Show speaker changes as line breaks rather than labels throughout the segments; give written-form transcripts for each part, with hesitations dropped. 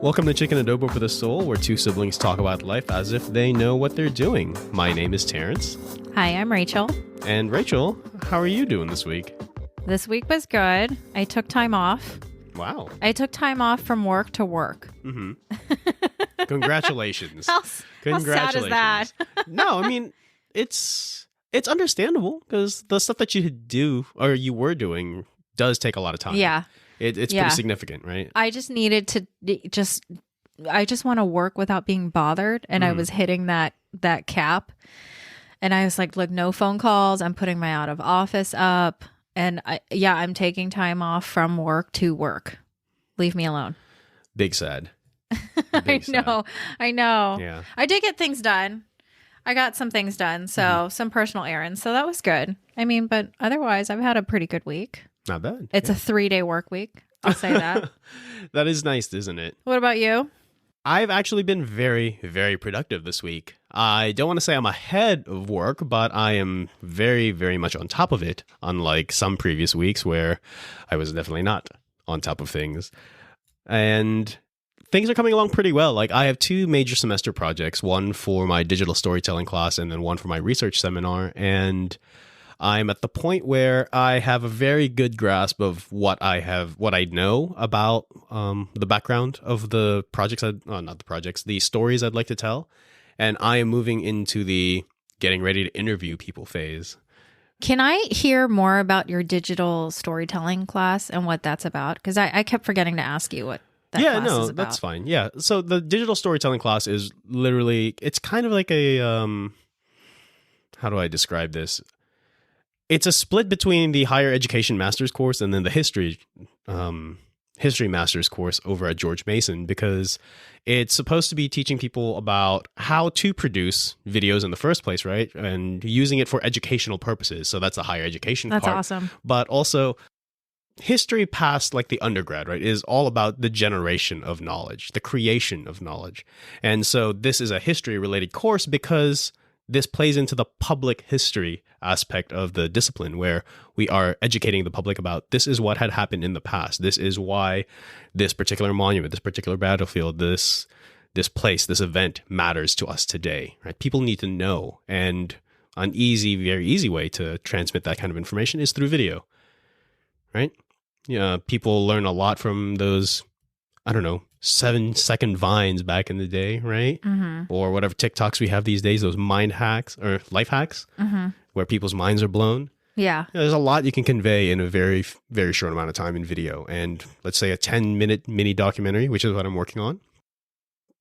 Welcome to Chicken Adobo for the Soul, where two siblings talk about life as if they know what they're doing. My name is Terrence.
Hi, I'm Rachel.
And Rachel, how are you doing this week?
This week was good. I took time off.
Wow.
I took time off from work to work.
Mm-hmm. Congratulations.
How sad is that?
No, I mean, it's understandable because the stuff that you do or you were doing does take a lot of time.
Yeah.
It's pretty significant, right?
I just needed to I just want to work without being bothered. And I was hitting that cap. And I was like, look, no phone calls. I'm putting my out of office up. And I'm taking time off from work to work. Leave me alone.
Big sad.
I know.
Yeah.
I did get things done. I got some things done. So some personal errands. So that was good. I mean, but otherwise, I've had a pretty good week.
Not bad.
It's a 3-day work week. I'll say that.
That is nice, isn't it?
What about you?
I've actually been very, very productive this week. I don't want to say I'm ahead of work, but I am very, very much on top of it, unlike some previous weeks where I was definitely not on top of things. And things are coming along pretty well. Like, I have 2 major semester projects, one for my digital storytelling class and then one for my research seminar. And I'm at the point where I have a very good grasp of what I know about the background of the projects, the stories I'd like to tell. And I am moving into the getting ready to interview people phase.
Can I hear more about your digital storytelling class and what that's about? Because I kept forgetting to ask you what that class is about.
That's fine. Yeah. So the digital storytelling class is literally, it's kind of like a, how do I describe this? It's a split between the higher education master's course and then the history master's course over at George Mason, because it's supposed to be teaching people about how to produce videos in the first place, right? And using it for educational purposes. So that's the higher education part.
That's awesome.
But also history past like the undergrad, right, is all about the generation of knowledge, the creation of knowledge. And so this is a history related course because this plays into the public history aspect of the discipline, where we are educating the public about this is what had happened in the past. This is why this particular monument, this particular battlefield, this place, this event matters to us today, right? People need to know. And an very easy way to transmit that kind of information is through video, right? Yeah, people learn a lot from those, 7-second vines back in the day, right? Mm-hmm. Or whatever TikToks we have these days, those mind hacks or life hacks, where people's minds are blown.
Yeah.
There's a lot you can convey in a very, very short amount of time in video. And let's say a 10-minute mini documentary, which is what I'm working on,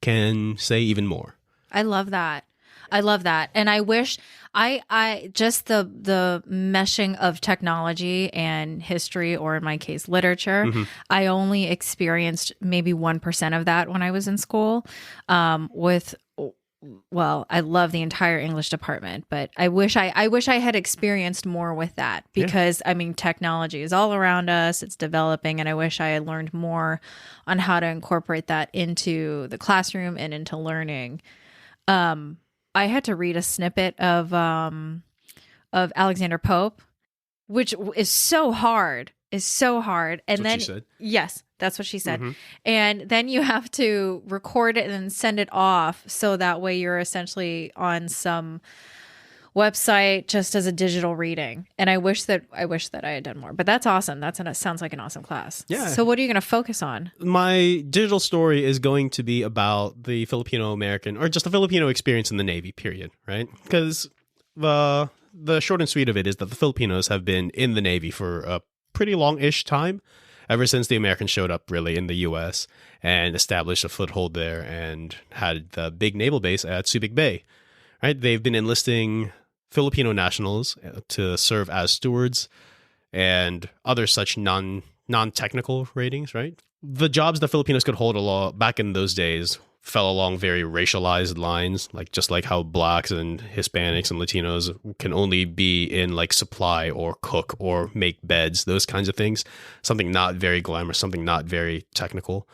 can say even more.
I love that. And I wish I just the meshing of technology and history, or in my case, literature. Mm-hmm. I only experienced maybe 1% of that when I was in school. I love the entire English department, but I wish I had experienced more with that, because technology is all around us. It's developing, and I wish I had learned more on how to incorporate that into the classroom and into learning. I had to read a snippet of Alexander Pope, which is so hard. And
That's
then
what she said?
Yes, that's what she said.
Mm-hmm.
And then you have to record it and then send it off, so that way you're essentially on some website just as a digital reading. And I wish that I had done more. But that's awesome. Sounds like an awesome class.
Yeah.
So what are you going to focus on?
My digital story is going to be about the Filipino American, or just the Filipino experience in the Navy, period, right? Because the short and sweet of it is that the Filipinos have been in the Navy for a pretty long-ish time, ever since the Americans showed up really in the U.S. and established a foothold there and had the big naval base at Subic Bay, right? They've been enlisting Filipino nationals to serve as stewards and other such non-technical ratings, right? The jobs that Filipinos could hold back in those days fell along very racialized lines, just like how blacks and Hispanics and Latinos can only be in like supply or cook or make beds, those kinds of things. Something not very glamorous, something not very technical.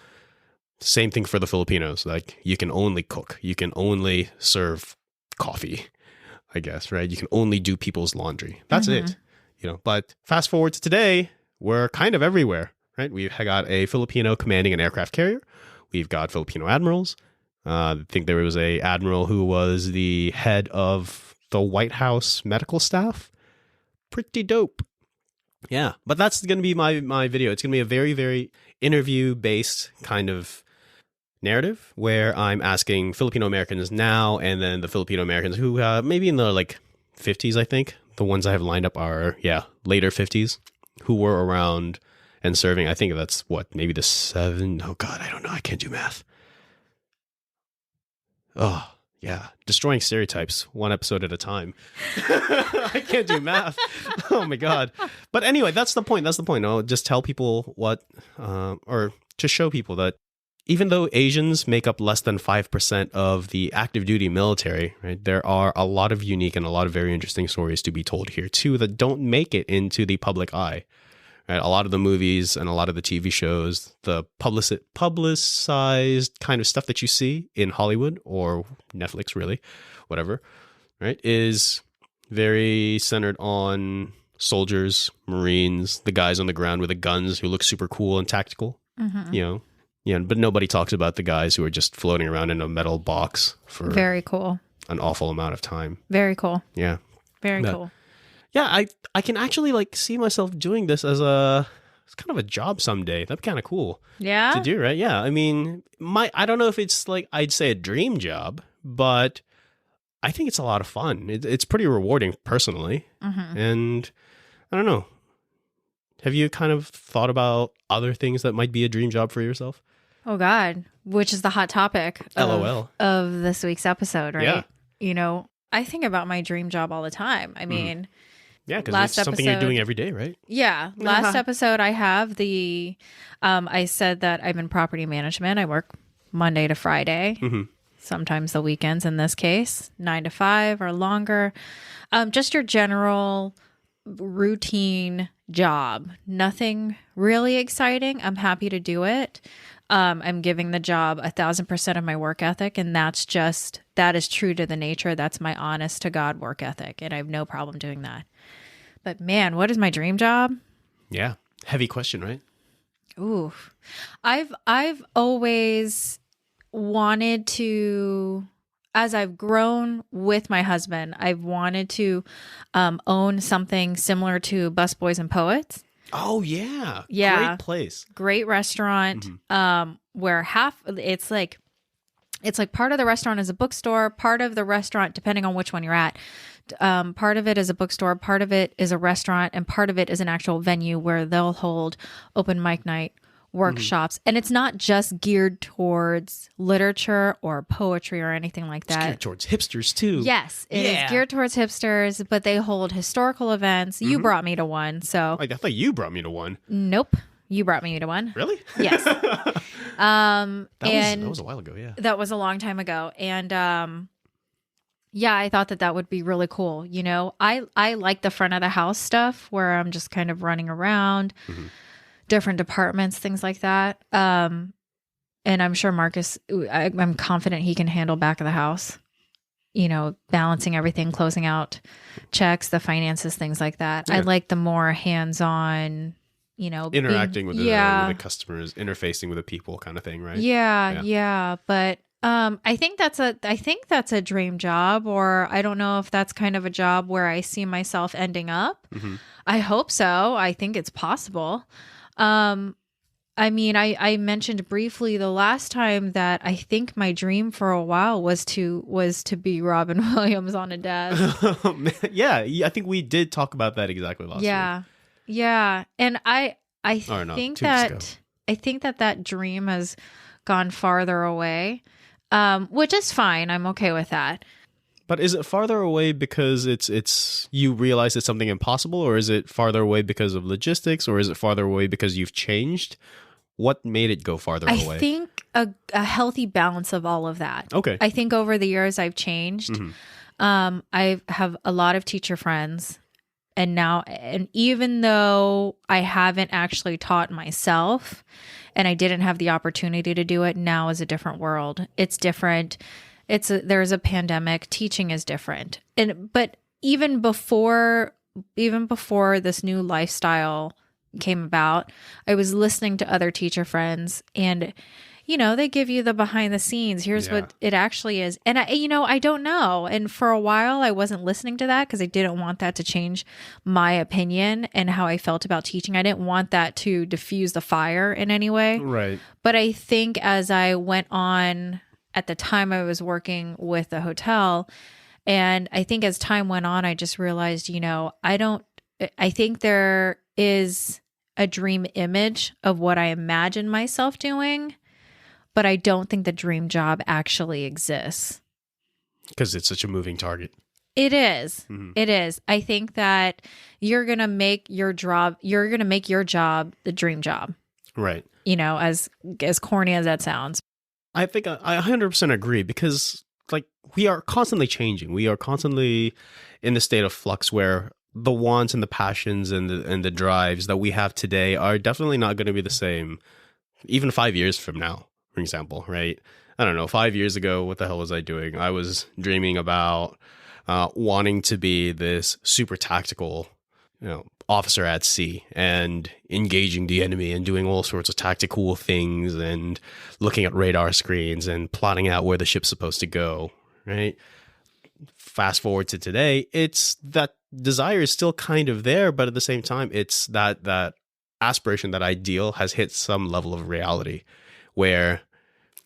Same thing for the Filipinos. Like, you can only cook, you can only serve coffee, I guess, right? You can only do people's laundry. That's it. But fast forward to today, we're kind of everywhere, right? We've got a Filipino commanding an aircraft carrier. We've got Filipino admirals. I think there was a admiral who was the head of the White House medical staff. Pretty dope. Yeah, but that's going to be my video. It's going to be a very, very interview-based kind of narrative where I'm asking Filipino Americans now and then the Filipino Americans who maybe in the like 50s, I think. The ones I have lined up are, later 50s, who were around and serving. I think that's maybe the oh God, I don't know. I can't do math. Oh, yeah. Destroying stereotypes, one episode at a time. I can't do math. Oh, my God. But anyway, that's the point. I'll just tell people or to show people that even though Asians make up less than 5% of the active duty military, right, there are a lot of unique and a lot of very interesting stories to be told here, too, that don't make it into the public eye. Right? A lot of the movies and a lot of the TV shows, the publicized kind of stuff that you see in Hollywood or Netflix, really, whatever, right, is very centered on soldiers, Marines, the guys on the ground with the guns who look super cool and tactical, but nobody talks about the guys who are just floating around in a metal box for
very cool
an awful amount of time.
Very cool.
Yeah.
Very cool.
Yeah, I can actually like see myself doing this as it's kind of a job someday. That'd be kind of cool.
Yeah.
To do, right? Yeah. I mean, I don't know if it's like I'd say a dream job, but I think it's a lot of fun. It's pretty rewarding personally. And I don't know. Have you kind of thought about other things that might be a dream job for yourself?
Oh God, which is the hot topic
LOL.
Of this week's episode, right?
Yeah.
You know, I think about my dream job all the time. I mean,
yeah, because it's something you're doing every day, right?
Yeah. Last episode, I have I said that I'm in property management. I work Monday to Friday, sometimes the weekends in this case, 9 to 5 or longer. Just your general routine job. Nothing really exciting. I'm happy to do it. I'm giving the job 1,000% of my work ethic, and that is true to the nature. That's my honest to God work ethic, and I have no problem doing that. But man, what is my dream job?
Yeah. Heavy question, right?
Ooh. I've always wanted to, as I've grown with my husband, I've wanted to own something similar to Busboys and Poets.
Oh yeah.
Yeah.
Great place.
Great restaurant. Where it's like part of the restaurant is a bookstore, part of the restaurant, depending on which one you're at, part of it is a bookstore, part of it is a restaurant, and part of it is an actual venue where they'll hold open mic night workshops. And it's not just geared towards literature or poetry or anything like that.
It's geared towards hipsters too.
Yes, it is geared towards hipsters, but they hold historical events. You brought me to one, so
I thought you brought me to one.
Nope. You brought me to one.
Really?
Yes.
That was a while ago, yeah.
That was a long time ago. And yeah, I thought that would be really cool. You know, I like the front of the house stuff where I'm just kind of running around, different departments, things like that. And I'm sure Marcus, I'm confident he can handle back of the house, you know, balancing everything, closing out checks, the finances, things like that.
Yeah.
I like the more hands-on, you know,
interacting with the customers, interfacing with the people kind of thing, right?
Yeah. But I think that's a dream job, or I don't know if that's kind of a job where I see myself ending up. I hope so. I think it's possible. I mean, I mentioned briefly the last time that I think my dream for a while was to be Robin Williams on a desk.
Yeah, I think we did talk about that exactly last week.
Yeah. And I think that dream has gone farther away, which is fine. I'm okay with that.
But is it farther away because it's you realize it's something impossible, or is it farther away because of logistics, or is it farther away because you've changed? What made it go farther away?
I think a healthy balance of all of that.
Okay.
I think over the years I've changed. I have a lot of teacher friends. And even though I haven't actually taught myself and I didn't have the opportunity to do it, now is a different world. It's different. There's a pandemic. Teaching is different. But even before this new lifestyle came about, I was listening to other teacher friends, and they give you the behind the scenes. Here's what it actually is. And I don't know. And for a while I wasn't listening to that because I didn't want that to change my opinion and how I felt about teaching. I didn't want that to diffuse the fire in any way.
Right.
But I think as I went on, at the time I was working with the hotel, and I think as time went on, I just realized, I think there is a dream image of what I imagine myself doing, but I don't think the dream job actually exists.
Because it's such a moving target.
It is. Mm-hmm. It is. I think that you're going to make your job the dream job.
Right.
As corny as that sounds.
I think I 100% agree because we are constantly changing. We are constantly in the state of flux where the wants and the passions and the drives that we have today are definitely not going to be the same even 5 years from now, for example, right? I don't know, 5 years ago, what the hell was I doing? I was dreaming about wanting to be this super tactical, officer at sea and engaging the enemy and doing all sorts of tactical things and looking at radar screens and plotting out where the ship's supposed to go, right? Fast forward to today, it's that desire is still kind of there, but at the same time, it's that aspiration, that ideal has hit some level of reality where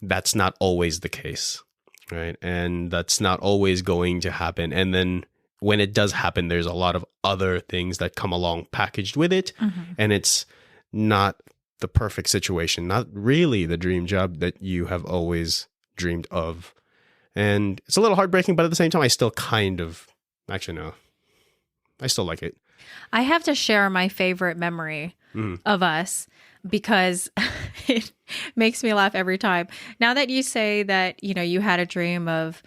that's not always the case, right? And that's not always going to happen. And then when it does happen, there's a lot of other things that come along packaged with it. Mm-hmm. And it's not the perfect situation, not really the dream job that you have always dreamed of. And it's a little heartbreaking, but at the same time, I still I still like it.
I have to share my favorite memory of us because it makes me laugh every time. Now that you say that, you had a dream of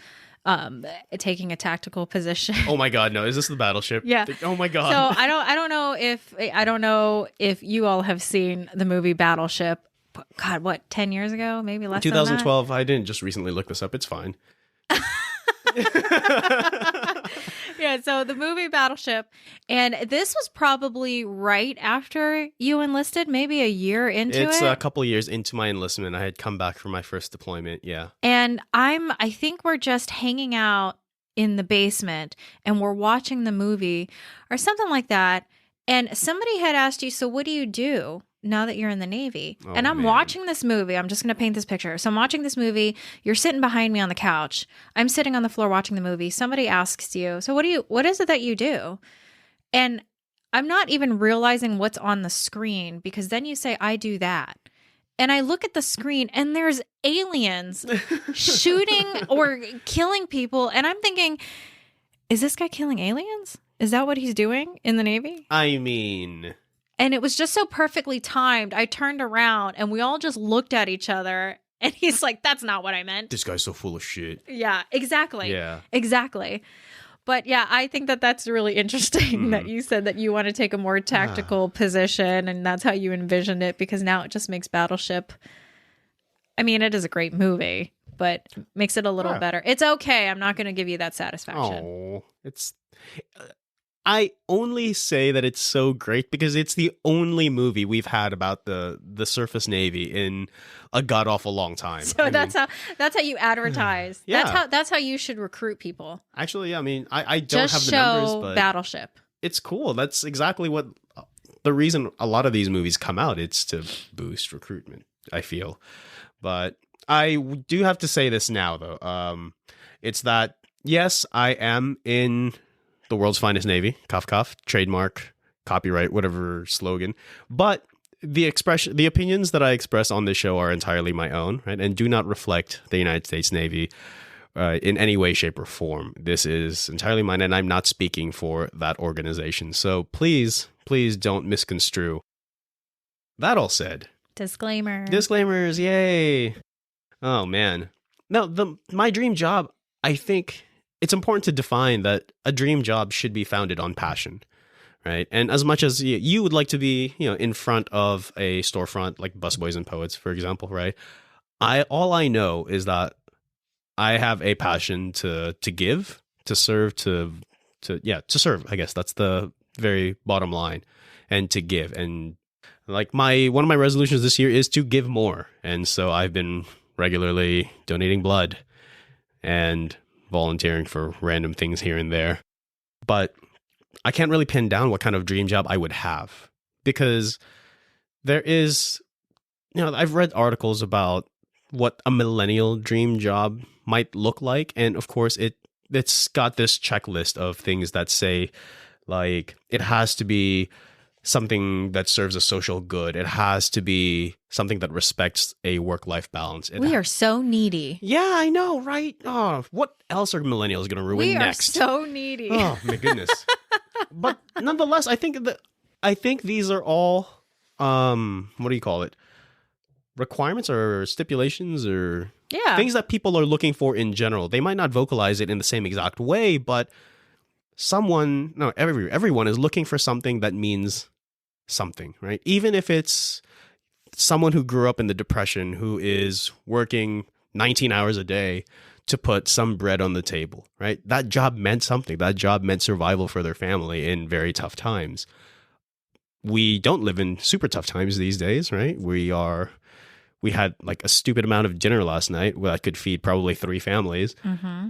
taking a tactical position.
Oh my God, no! Is this the battleship?
Yeah.
Oh my God.
So I don't know if you all have seen the movie Battleship. God, what, 10 years ago? Maybe less
2012. I didn't just recently look this up. It's fine.
Yeah, so the movie Battleship, and this was probably right after you enlisted, maybe a year into it.
It's a couple of years into my enlistment. I had come back from my first deployment, yeah.
And I think we're just hanging out in the basement, and we're watching the movie or something like that, and somebody had asked you, so what do you do now that you're in the Navy? And I'm watching this movie. I'm just going to paint this picture. So I'm watching this movie. You're sitting behind me on the couch. I'm sitting on the floor watching the movie. Somebody asks you, so what is it that you do? And I'm not even realizing what's on the screen because then you say, I do that. And I look at the screen and there's aliens shooting or killing people. And I'm thinking, is this guy killing aliens? Is that what he's doing in the Navy?
I mean...
And it was just so perfectly timed. I turned around and we all just looked at each other. And he's like, that's not what I meant.
This guy's so full of shit.
Yeah, exactly.
Yeah.
Exactly. But yeah, I think that that's really interesting that you said that you want to take a more tactical position and that's how you envisioned it, because now it just makes Battleship. I mean, it is a great movie, but makes it a little better. It's okay. I'm not going to give you that satisfaction.
Oh, I only say that it's so great because it's the only movie we've had about the surface Navy in a god awful long time.
So that's how you advertise.
Yeah.
That's how you should recruit people.
Actually, I mean, I don't
just
have the
show
numbers, but
Battleship.
It's cool. That's exactly what the reason a lot of these movies come out. It's to boost recruitment, I feel. But I do have to say this now, though. It's that yes, I am in the world's finest Navy, cough, cough, trademark, copyright, whatever slogan. But the opinions that I express on this show are entirely my own, right? And do not reflect the United States Navy in any way, shape, or form. This is entirely mine, and I'm not speaking for that organization. So please don't misconstrue. That all said. Disclaimers, yay. Oh, man. No, my dream job, I think... It's important to define that a dream job should be founded on passion, right? And as much as you would like to be, in front of a storefront like Busboys and Poets, for example, right? All I know is that I have a passion to give, to serve, to serve. I guess that's the very bottom line, and to give. And Like one of my resolutions this year is to give more. And so I've been regularly donating blood and volunteering for random things here and there. But I can't really pin down what kind of dream job I would have, because there is, I've read articles about what a millennial dream job might look like. And of course, it's got this checklist of things that say, like, it has to be something that serves a social good. It has to be something that respects a work-life balance.
We are so needy.
Yeah, I know, right? Oh, what else are millennials going to ruin next?
We are so needy.
Oh, my goodness. But nonetheless, I think these are all, what do you call it? Requirements or stipulations or things that people are looking for in general. They might not vocalize it in the same exact way, but everyone is looking for something that means something, right? Even if it's someone who grew up in the Depression who is working 19 hours a day to put some bread on the table, right? That job meant something. That job meant survival for their family in very tough times. We don't live in super tough times these days, right? We had like a stupid amount of dinner last night that could feed probably 3 families.
Mm-hmm.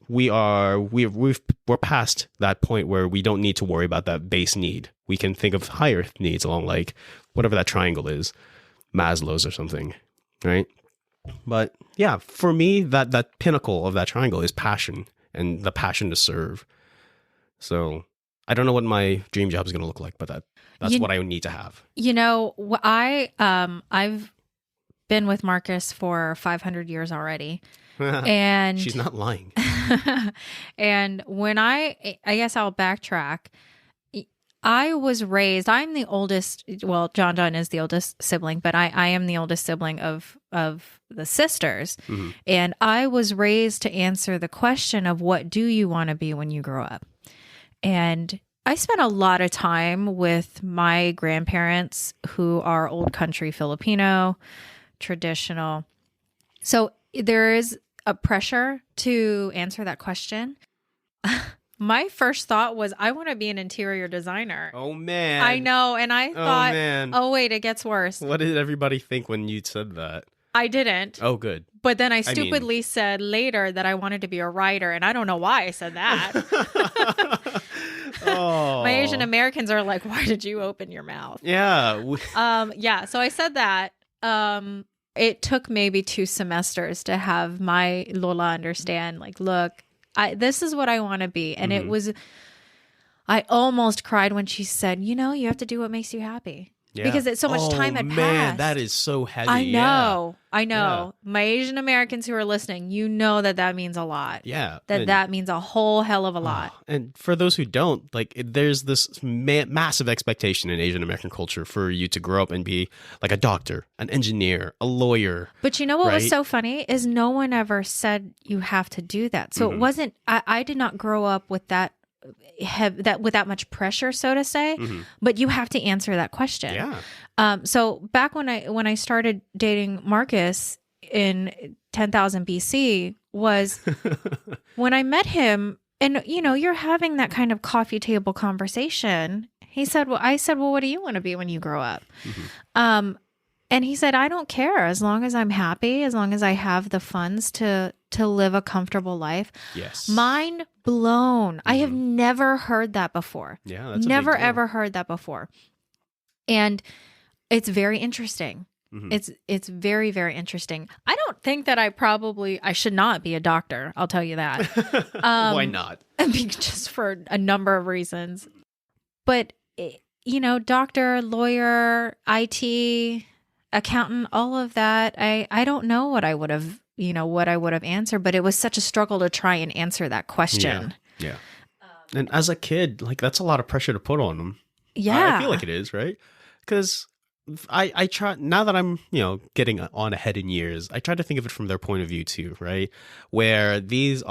We're past that point where we don't need to worry about that base need. We can think of higher needs along, like whatever that triangle is, Maslow's or something, right? But yeah, for me, that pinnacle of that triangle is passion and the passion to serve. So I don't know what my dream job is going to look like, but that's what I would need to have.
I've been with Marcus for 500 years already. And
she's not lying.
And when I guess I'll backtrack. I was raised, I'm the oldest, well, John is the oldest sibling, but I am the oldest sibling of the sisters. Mm-hmm. And I was raised to answer the question of, what do you want to be when you grow up? And I spent a lot of time with my grandparents, who are old country Filipino, traditional. So there is a pressure to answer that question. My first thought was, I want to be an interior designer.
Oh, man.
I know. And I thought, oh, wait, it gets worse.
What did everybody think when you said that?
I didn't.
Oh, good.
But then I stupidly said later that I wanted to be a writer. And I don't know why I said that.
Oh.
My Asian Americans are like, why did you open your mouth?
Yeah.
Yeah. So I said that. It took maybe 2 semesters to have my Lola understand, like, look, this is what I want to be. And it was, I almost cried when she said, you have to do what makes you happy. Yeah. Because it's so much time had passed.
Man, that is so heavy.
I know. Yeah. My Asian Americans who are listening, that means a lot.
Yeah.
That means a whole hell of a lot.
And for those who don't, there's this massive expectation in Asian American culture for you to grow up and be like a doctor, an engineer, a lawyer.
But you know what was so funny is no one ever said you have to do that. So it wasn't, I did not grow up with that with that much pressure, so to say, but you have to answer that question.
Yeah.
So back when I started dating Marcus in 10,000 BC was when I met him, and you're having that kind of coffee table conversation. I said, well, what do you want to be when you grow up? And he said, I don't care, as long as I'm happy, as long as I have the funds to live a comfortable life.
Yes.
Mind blown. I have never heard that before.
Yeah, that's
never ever heard that before. And it's very interesting. It's very, very interesting. I don't think that I should not be a doctor. I'll tell you that.
Why not?
I mean, just for a number of reasons. But, doctor, lawyer, IT, accountant, all of that, I don't know what I would have, answered, but it was such a struggle to try and answer that question.
Yeah. And as a kid, that's a lot of pressure to put on them.
Yeah.
I feel like it is, right? Because I try, now that I'm, getting on ahead in years, I try to think of it from their point of view too, right? Where the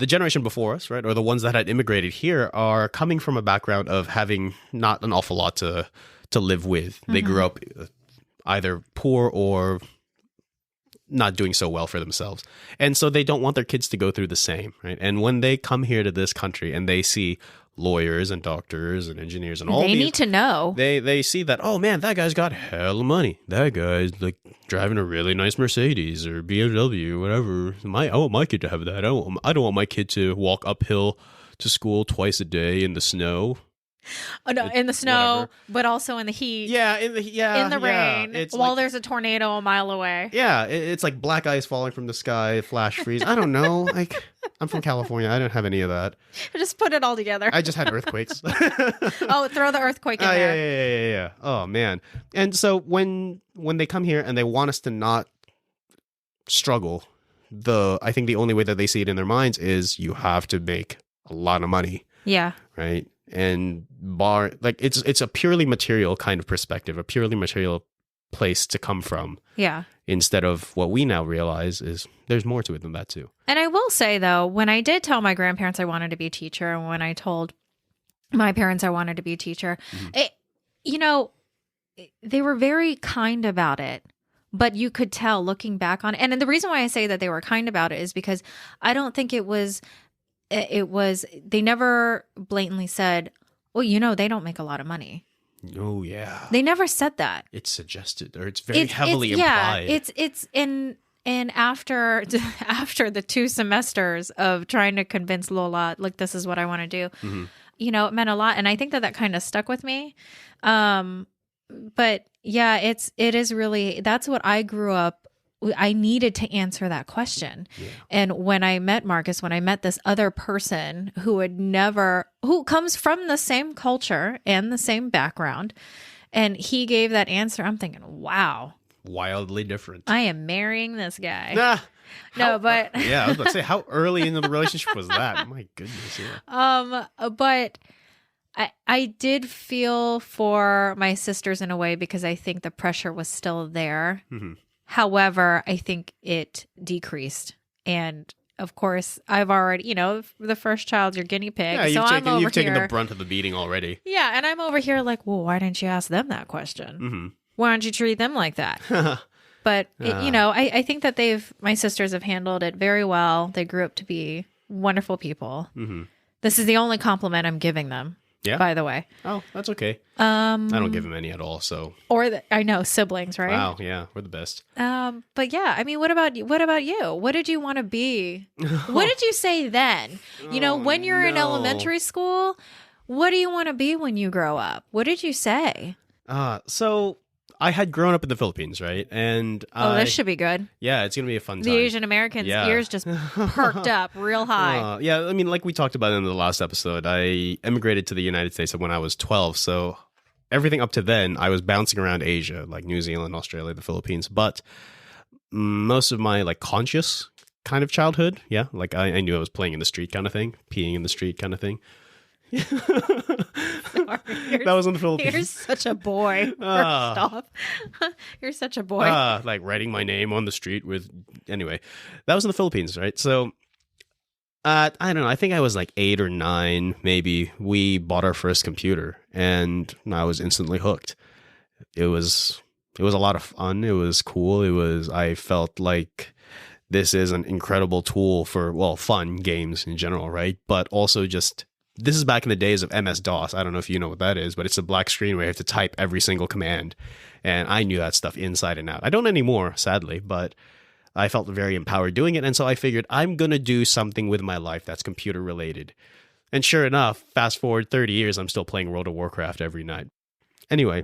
generation before us, right? Or the ones that had immigrated here are coming from a background of having not an awful lot to live with. They grew up either poor or not doing so well for themselves. And so they don't want their kids to go through the same, right? And when they come here to this country and they see lawyers and doctors and engineers and all
They
these.
need to know.
They see that, oh man, that guy's got hella money. That guy's like driving a really nice Mercedes or BMW, whatever. I want my kid to have that. I don't want my kid to walk uphill to school twice a day in the snow.
Oh, no, in the snow,
whatever.
but also in the heat.
Yeah, in the
rain,
It's
while
like,
there's a tornado a mile away.
yeah, it's like black ice falling from the sky, flash freeze. I don't know. Like, I'm from California. I don't have any of that.
Just put it all together.
I just had earthquakes.
Oh, throw the earthquake in there.
Yeah. Oh man. And so when they come here and they want us to not struggle, I think the only way that they see it in their minds is you have to make a lot of money,
Yeah.
right? And it's a purely material kind of perspective, a purely material place to come from,
Yeah.
instead of what we now realize is there's more to it than that too.
And I will say, though, when I did tell my grandparents I wanted to be a teacher, and when I told my parents I wanted to be a teacher, they were very kind about it. But you could tell looking back on it. And the reason why I say that they were kind about it is because I don't think it was, they never blatantly said, well, they don't make a lot of money.
Oh, yeah.
They never said that.
It's suggested, or it's very heavily implied.
Yeah, it's in. And after the 2 semesters of trying to convince Lola, like, this is what I want to do, it meant a lot. And I think that kind of stuck with me. But yeah, it is really, that's what I grew up. I needed to answer that question. Yeah. And when I met Marcus, when I met this other person who comes from the same culture and the same background, and he gave that answer, I'm thinking, wow.
Wildly different.
I am marrying this guy.
But yeah, I was about to say, how early into the relationship was that? My goodness. Yeah.
But I did feel for my sisters in a way, because I think the pressure was still there. Mm-hmm. However, I think it decreased. And of course, I've already, the first child's your guinea pig.
Yeah,
so
you've taken the brunt of the beating already.
Yeah, and I'm over here like, well, why didn't you ask them that question? Mm-hmm. Why don't you treat them like that? But, I think that my sisters have handled it very well. They grew up to be wonderful people. Mm-hmm. This is the only compliment I'm giving them.
Yeah.
By the way.
Oh, that's okay. I don't give them any at all. So.
I know, siblings, right?
Wow. Yeah, we're the best.
But yeah, I mean, what about you? What did you want to be? What did you say then? When you're in elementary school, what do you want to be when you grow up? What did you say?
So I had grown up in the Philippines, right? And
this should be good.
Yeah, it's gonna be a fun time.
The Asian Americans' ears just perked up real high.
Yeah, I mean, like we talked about in the last episode, I immigrated to the United States when I was 12. So everything up to then, I was bouncing around Asia, like New Zealand, Australia, the Philippines. But most of my like conscious kind of childhood, yeah, like I knew I was playing in the street kind of thing, peeing in the street kind of thing. That was in the Philippines.
You're such a boy. First off, you're such a boy.
Like writing my name on the street anyway, that was in the Philippines, right? So, I don't know. I think I was like 8 or 9, maybe. We bought our first computer, and I was instantly hooked. It was a lot of fun. It was cool. I felt like this is an incredible tool for fun games in general, right? But also just. This is back in the days of MS-DOS. I don't know if you know what that is, but it's a black screen where you have to type every single command. And I knew that stuff inside and out. I don't anymore, sadly, but I felt very empowered doing it. And so I figured I'm going to do something with my life that's computer related. And sure enough, fast forward 30 years, I'm still playing World of Warcraft every night. Anyway,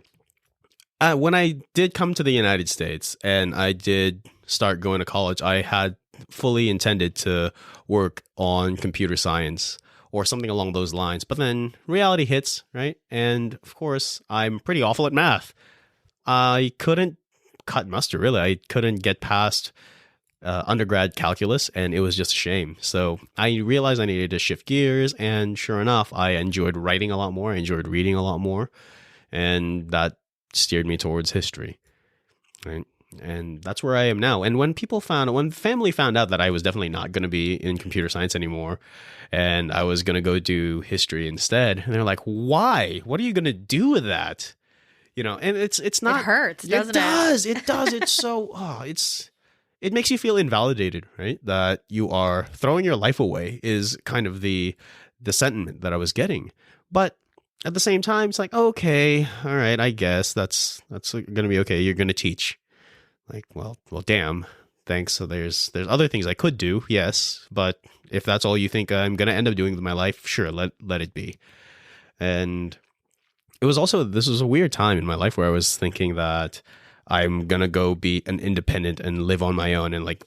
when I did come to the United States and I did start going to college, I had fully intended to work on computer science or something along those lines. But then reality hits, right? And of course, I'm pretty awful at math. I couldn't cut mustard, really. I couldn't get past undergrad calculus, and it was just a shame. So I realized I needed to shift gears, and sure enough, I enjoyed writing a lot more. I enjoyed reading a lot more, and that steered me towards history, right? And that's where I am now. And when family found out that I was definitely not going to be in computer science anymore, and I was going to go do history instead, and they're like, "Why? What are you going to do with that?" And it's not.
It hurts, doesn't it?
It does. It's so. It makes you feel invalidated, right? That you are throwing your life away is kind of the the sentiment that I was getting. But at the same time, it's like, okay, all right, I guess that's going to be okay. You're going to teach. Like, well, damn. Thanks. So there's other things I could do, yes, but if that's all you think I'm going to end up doing with my life, sure, let it be. And this was a weird time in my life where I was thinking that I'm going to go be an independent and live on my own and like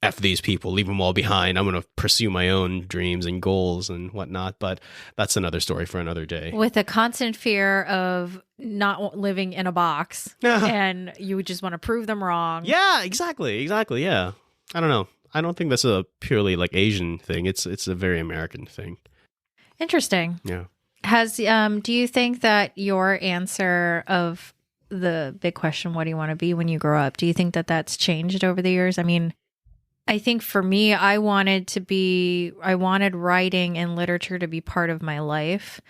F these people, leave them all behind. I'm going to pursue my own dreams and goals and whatnot. But that's another story for another day.
With a constant fear of not living in a box and you just want to prove them wrong.
Yeah, exactly. Yeah. I don't know. I don't think that's a purely like Asian thing. It's a very American thing.
Interesting.
Yeah.
Do you think that your answer of the big question, what do you want to be when you grow up? Do you think that that's changed over the years? I mean, I think for me, I wanted writing and literature to be part of my life.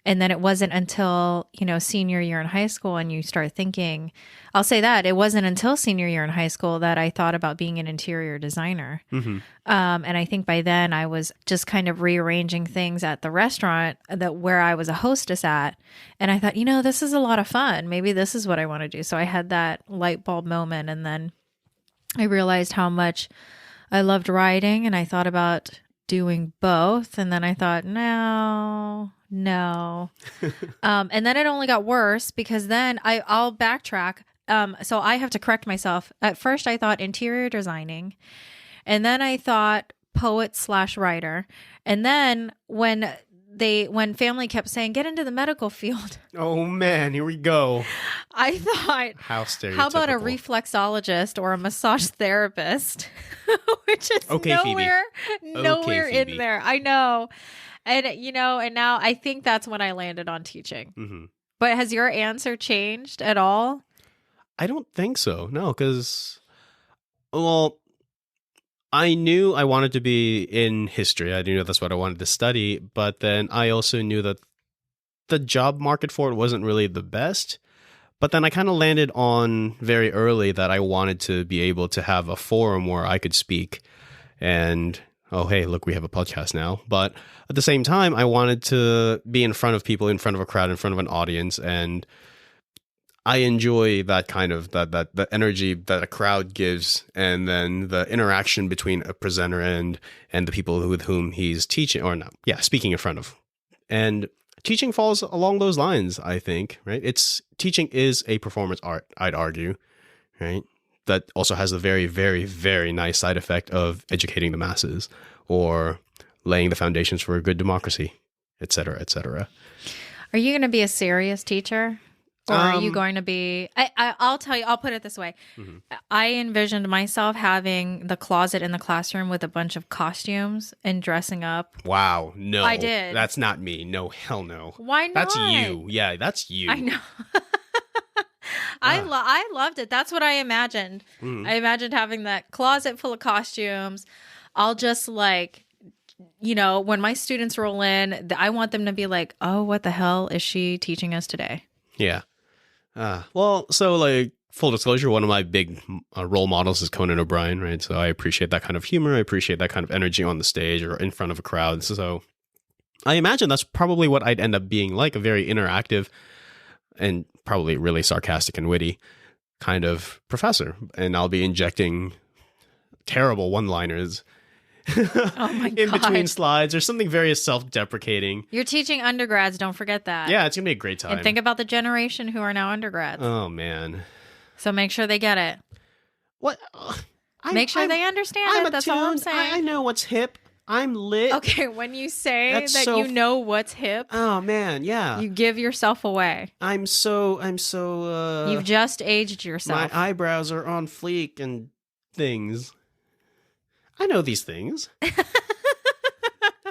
And then it wasn't until, senior year in high school and you start thinking, I'll say that it wasn't until senior year in high school that I thought about being an interior designer.
Mm-hmm.
And I think by then I was just kind of rearranging things at the restaurant where I was a hostess at. And I thought, this is a lot of fun. Maybe this is what I want to do. So I had that light bulb moment. And then I realized how much I loved writing and I thought about doing both. And then I thought, no. And then it only got worse because then I'll backtrack. So I have to correct myself. At first I thought interior designing, and then I thought poet/writer. And then when family kept saying, get into the medical field.
Oh man, here we go.
I thought,
how stereotypical.
How about a reflexologist or a massage therapist? Which is
okay,
nowhere
Phoebe.
in there. I know. And, and now I think that's when I landed on teaching.
Mm-hmm.
But has your answer changed at all?
I don't think so. No, because, well, I knew I wanted to be in history. I knew that's what I wanted to study. But then I also knew that the job market for it wasn't really the best. But then I kind of landed on very early that I wanted to be able to have a forum where I could speak. And, oh, hey, look, we have a podcast now. But at the same time, I wanted to be in front of people, in front of a crowd, in front of an audience. And I enjoy that kind of that energy that a crowd gives, and then the interaction between a presenter and the people with whom he's teaching, or not, speaking in front of. And teaching falls along those lines, I think, right? Teaching is a performance art, I'd argue, right? That also has a very, very, very nice side effect of educating the masses or laying the foundations for a good democracy, et cetera, et cetera.
Are you going to be a serious teacher? Or are you going to be... I'll tell you, I'll put it this way. Mm-hmm. I envisioned myself having the closet in the classroom with a bunch of costumes and dressing up.
Wow, no.
I did.
That's not me. No, hell no.
Why not?
That's you. Yeah, that's you.
I know. I loved it. That's what I imagined. Mm-hmm. I imagined having that closet full of costumes. I'll just when my students roll in, I want them to be like, oh, what the hell is she teaching us today?
Yeah. Well, so full disclosure, one of my big role models is Conan O'Brien, right? So I appreciate that kind of humor. I appreciate that kind of energy on the stage or in front of a crowd. So I imagine that's probably what I'd end up being like, a very interactive and probably really sarcastic and witty kind of professor. And I'll be injecting terrible one-liners
oh my God.
in between slides or something very self-deprecating.
You're teaching undergrads, don't forget that.
Yeah, it's gonna be a great time.
And think about the generation who are now undergrads.
Oh man.
So make sure they get it.
What?
Make sure they understand it. That's all I'm saying.
I know what's hip. I'm lit.
Okay, when you say
That's
that you know what's hip.
Oh man, yeah.
You give yourself away.
I'm so
You've just aged yourself.
My eyebrows are on fleek and things. I know these things.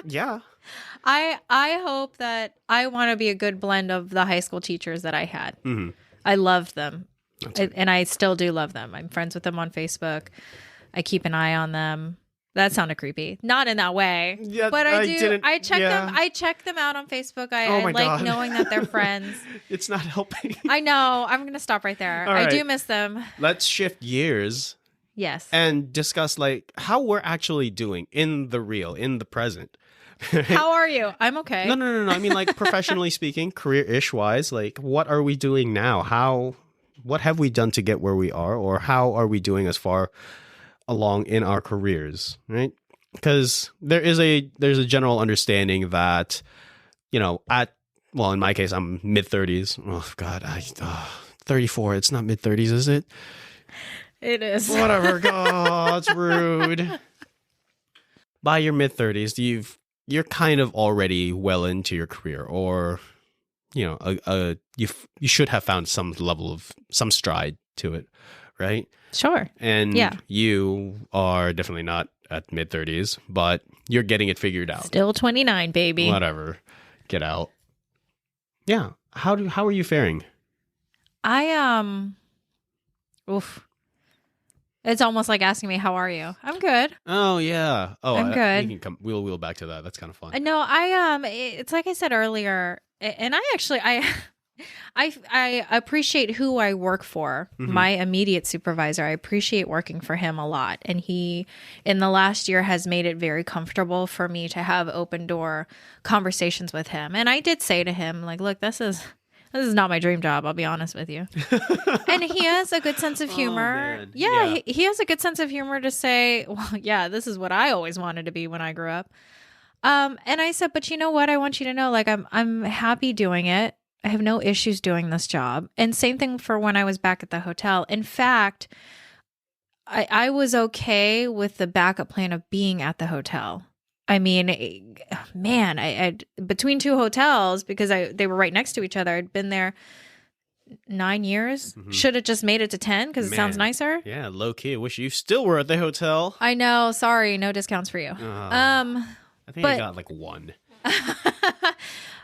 Yeah.
I hope that I want to be a good blend of the high school teachers that I had.
Mm-hmm.
I loved them. And I still do love them. I'm friends with them on Facebook. I keep an eye on them. That sounded creepy. Not in that way. Yeah, but I do. I check them. I check them out on Facebook. I like God. Knowing that they're friends.
It's not helping.
I know. I'm going to stop right there.
All right.
I do miss them.
Let's shift gears.
Yes.
And discuss how we're actually doing in the present.
How are you? I'm okay.
No. I mean, like, professionally speaking, career-ish wise, like, what are we doing now? What have we done to get where we are, or how are we doing as far along in our careers, right? Because there's a general understanding that, you know, in my case, I'm mid-30s. Oh, God, 34. It's not mid-30s, is it?
It is.
Whatever. God, it's rude. By your mid-30s, you're kind of already well into your career, or, you know, you should have found some level of some stride to it, right?
Sure.
And
yeah.
You are definitely not at mid-30s, but you're getting it figured out.
Still 29, baby.
Whatever. Get out. Yeah. How are you faring?
Oof. It's almost like asking me, how are you? I'm good.
Oh, yeah. Oh,
I'm good.
We can come. We'll wheel back to that. That's kind of fun.
No, it's like I said earlier, and I appreciate who I work for.
Mm-hmm.
My immediate supervisor, I appreciate working for him a lot. And he, in the last year, has made it very comfortable for me to have open door conversations with him. And I did say to him, like, look, this is not my dream job, I'll be honest with you. And he has a good sense of humor.
Oh,
yeah. He has a good sense of humor to say, well, yeah, this is what I always wanted to be when I grew up. And I said, but you know what? I want you to know, like, I'm happy doing it. I have no issues doing this job. And same thing for when I was back at the hotel. In fact, I was okay with the backup plan of being at the hotel. I mean, man, I between two hotels, because they were right next to each other. I'd been there 9 years. Mm-hmm. Should have just made it to 10 because it sounds nicer.
Yeah, low key. I wish you still were at the hotel.
I know. Sorry, no discounts for you.
I think I got like one.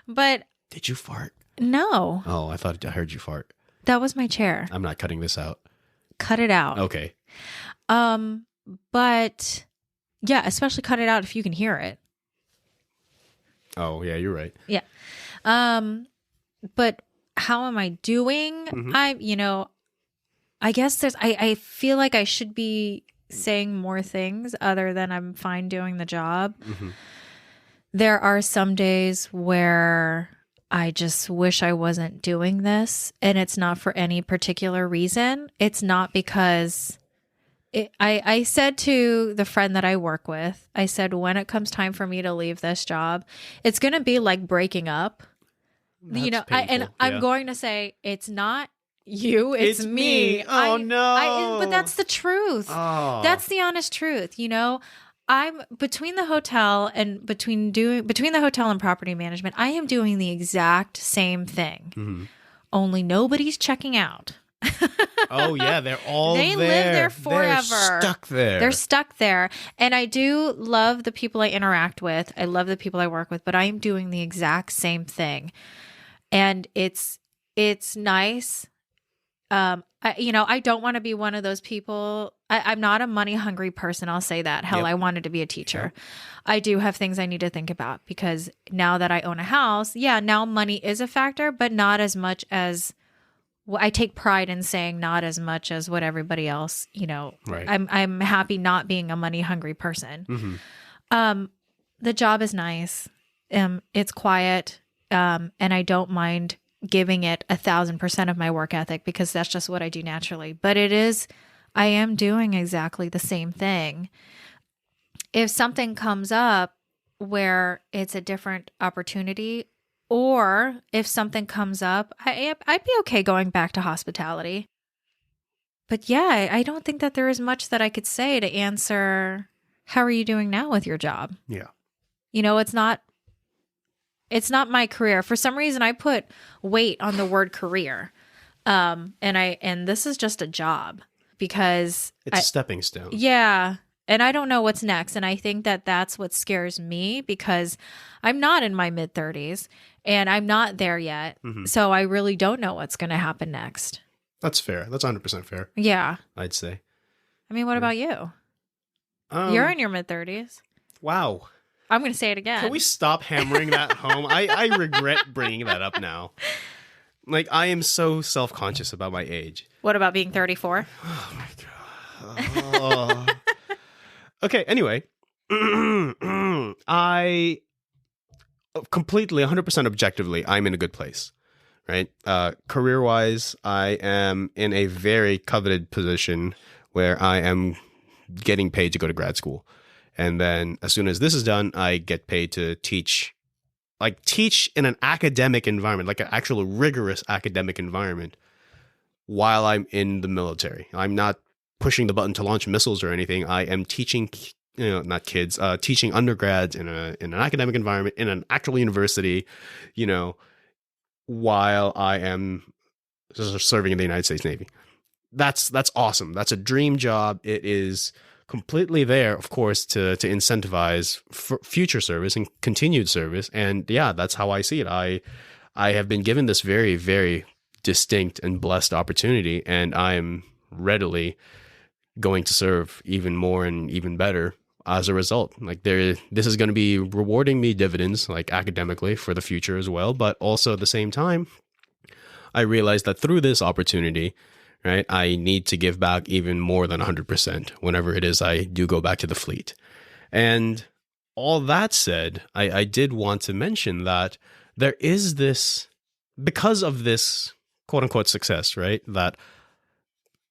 But
did you fart?
No.
Oh, I thought I heard you fart.
That was my chair.
I'm not cutting this out.
Cut it out.
Okay.
But yeah, especially cut it out if you can hear it.
Oh, yeah, you're right.
Yeah. But how am I doing?
Mm-hmm.
I guess I feel like I should be saying more things other than I'm fine doing the job.
Mm-hmm.
There are some days where I just wish I wasn't doing this, and it's not for any particular reason. It's not because I said to the friend that I work with, I said, when it comes time for me to leave this job, it's going to be like breaking up.
That's
painful. I'm going to say, it's not you, it's me.
Oh, no.
But that's the truth.
Oh.
That's the honest truth. I'm between the hotel and between the hotel and property management, I am doing the exact same thing.
Mm-hmm.
Only nobody's checking out.
Oh yeah, they're all
they
there.
Live there forever. They're stuck there. And I do love the people I interact with. I love the people I work with, but I am doing the exact same thing. And it's nice. I don't want to be one of those people. I'm not a money hungry person. I'll say that. Hell, I wanted to be a teacher. Yep. I do have things I need to think about because now that I own a house, now money is a factor, but not as much as I take pride in saying not as much as what everybody else,
right.
I'm happy not being a money hungry person.
Mm-hmm.
The job is nice. It's quiet. And I don't mind giving it 1,000% of my work ethic because that's just what I do naturally. But I am doing exactly the same thing. If something comes up where it's a different opportunity, or if something comes up, I'd be okay going back to hospitality. But yeah, I don't think that there is much that I could say to answer, how are you doing now with your job?
Yeah.
It's not my career. For some reason, I put weight on the word career. And this is just a job because
it's a stepping stone.
Yeah. And I don't know what's next. And I think that that's what scares me because I'm not in my mid-30s and I'm not there yet. Mm-hmm. So I really don't know what's going to happen next.
That's fair. That's 100% fair.
Yeah.
I'd say.
I mean, what about you? You're in your mid-30s.
Wow.
I'm going to say it again.
Can we stop hammering that home? I regret bringing that up now. Like, I am so self-conscious about my age.
What about being 34?
Oh, my God. Okay, anyway. completely 100% objectively, I'm in a good place, right? Career wise, I am in a very coveted position where I am getting paid to go to grad school. And then as soon as this is done, I get paid to teach, like teach in an academic environment, like an actual rigorous academic environment while I'm in the military. I'm not pushing the button to launch missiles or anything. I am teaching, not kids, teaching undergrads in an academic environment in an actual university, while I am serving in the United States Navy. That's awesome. That's a dream job. It is completely there, of course, to incentivize future service and continued service. And yeah, that's how I see it. I have been given this very, very distinct and blessed opportunity, and I am readily going to serve even more and even better as a result. Like this is going to be rewarding me dividends, like academically for the future as well. But also at the same time, I realized that through this opportunity, right, I need to give back even more than 100% whenever it is I do go back to the fleet. And all that said, I did want to mention that there is this, because of this quote unquote success, right, that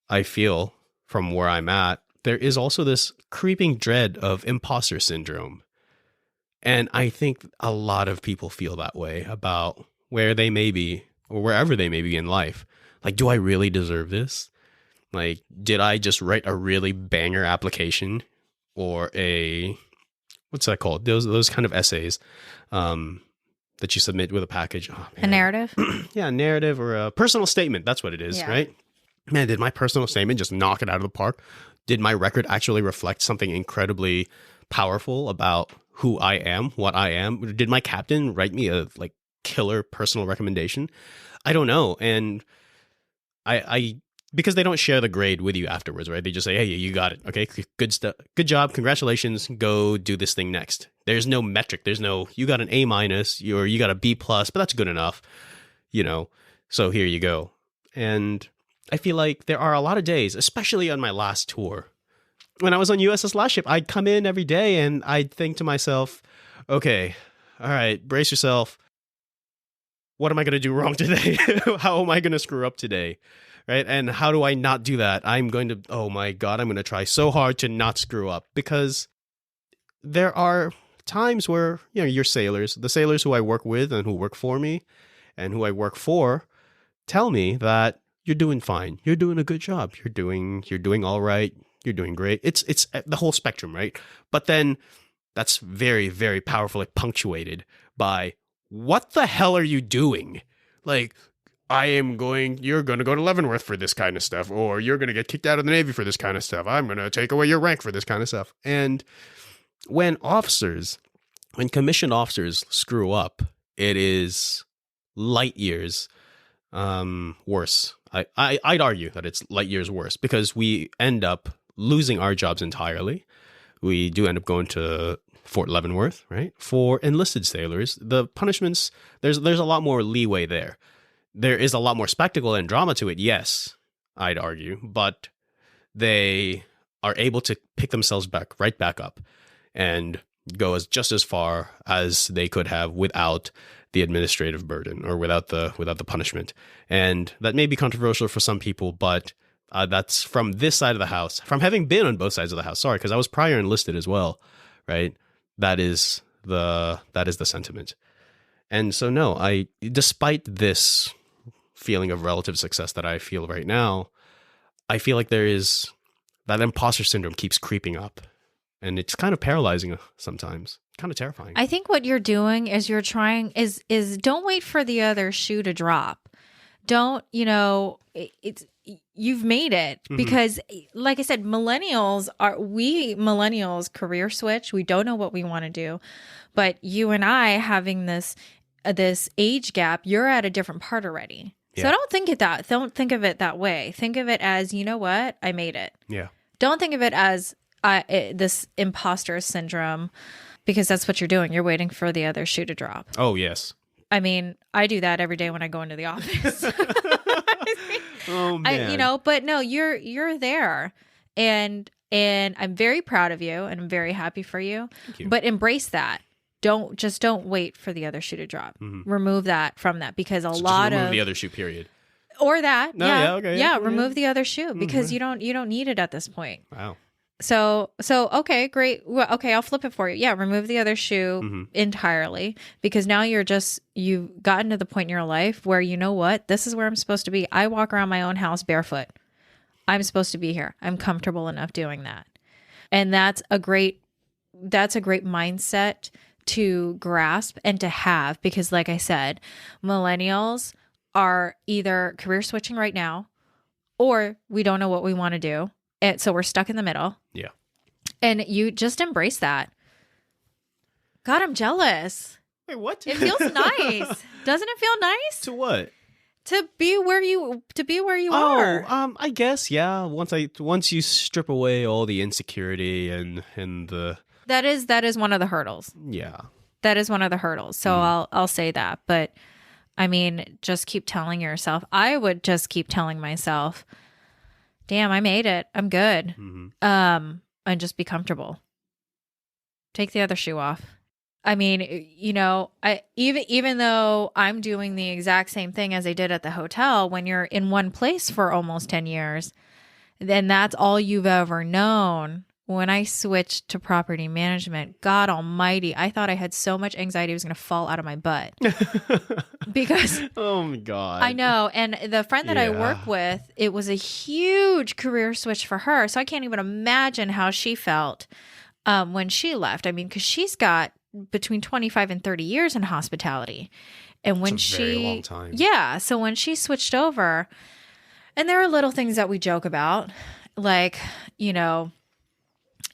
I feel from where I'm at, there is also this creeping dread of imposter syndrome. And I think a lot of people feel that way about where they may be or wherever they may be in life. Like, do I really deserve this? Like, did I just write a really banger application or what's that called? Those kind of essays that you submit with a package. Oh, man.
A narrative?
Yeah, a narrative or a personal statement. That's what it is, right? Man, did my personal statement just knock it out of the park? Did my record actually reflect something incredibly powerful about who I am, what I am? Did my captain write me a killer personal recommendation? I don't know. And I because they don't share the grade with you afterwards, right? They just say, hey, you got it. Okay, good stuff. Good job. Congratulations. Go do this thing next. There's no metric. There's no, you got an A-, or you got a B+, but that's good enough, so here you go. And I feel like there are a lot of days, especially on my last tour, when I was on USS Last Ship, I'd come in every day and I'd think to myself, okay, all right, brace yourself. What am I going to do wrong today? How am I going to screw up today? Right? And how do I not do that? Oh my God, I'm going to try so hard to not screw up, because there are times where, your sailors, the sailors who I work with and who work for me and who I work for, tell me that you're doing fine. You're doing a good job. You're doing all right. You're doing great. It's the whole spectrum, right? But then that's very, very powerfully punctuated by, what the hell are you doing? Like, you're going to go to Leavenworth for this kind of stuff, or you're going to get kicked out of the Navy for this kind of stuff. I'm going to take away your rank for this kind of stuff. And when commissioned officers screw up, it is light years worse. I'd argue that it's light years worse, because we end up losing our jobs entirely. We do end up going to Fort Leavenworth, right? For enlisted sailors, the punishments, there's a lot more leeway there. There is a lot more spectacle and drama to it, yes, I'd argue, but they are able to pick themselves right back up and go just as far as they could have without the administrative burden or without the punishment. And that may be controversial for some people, but that's from this side of the house, from having been on both sides of the house. Sorry, because I was prior enlisted as well, right? That is the sentiment. And so no, despite this feeling of relative success that I feel right now, I feel like there is that imposter syndrome keeps creeping up, and it's kind of paralyzing sometimes, kind of terrifying.
I think what you're doing is you're trying is don't wait for the other shoe to drop. Don't, you've made it, because like I said, millennials career switch. We don't know what we want to do, but you and I having this age gap, you're at a different part already. Yeah. So don't think of it that way. Think of it as, you know what? I made it.
Yeah.
Don't think of it as this imposter syndrome, because that's what you're doing. You're waiting for the other shoe to drop.
Oh, yes.
I mean, I do that every day when I go into the office.
Oh, man.
But no, you're there. And I'm very proud of you, and I'm very happy for you.
Thank you.
But embrace that. don't wait for the other shoe to drop. Remove that from that, because a
So
lot
just remove
of
the other shoe, period.
or that.
No,
yeah.
yeah, okay,
Yeah,
yeah,
remove
yeah.
the other shoe, because you don't need it at this point.
Wow.
So okay, great. Well, okay, I'll flip it for you. Yeah, remove the other shoe entirely, because now you've gotten to the point in your life where, you know what, this is where I'm supposed to be. I walk around my own house barefoot. I'm supposed to be here. I'm comfortable enough doing that. And that's a great mindset to grasp and to have, because like I said, millennials are either career switching right now, or we don't know what we want to do. And so we're stuck in the middle.
Yeah.
And you just embrace that. God, I'm jealous.
Wait, what?
It feels nice. Doesn't it feel nice?
To what?
To be where you are.
I guess, yeah. Once you strip away all the insecurity and the
That is one of the hurdles.
yeah.
That is one of the hurdles. So I'll say that. But I mean, just keep telling yourself. I would just keep telling myself, damn, I made it. I'm good. And just be comfortable. Take the other shoe off. I mean, you know, even though I'm doing the exact same thing as I did at the hotel, when you're in one place for almost 10 years, then that's all you've ever known. When I switched to property management, God almighty, I thought I had so much anxiety it was going to fall out of my butt. Because
oh my God.
I know. And the friend that I
Yeah.
work with, it was a huge career switch for her. So I can't even imagine how she felt when she left. I mean, because she's got between 25 and 30 years in hospitality. And when
That's a very long time.
Yeah. So when she switched over, and there are little things that we joke about, like, you know,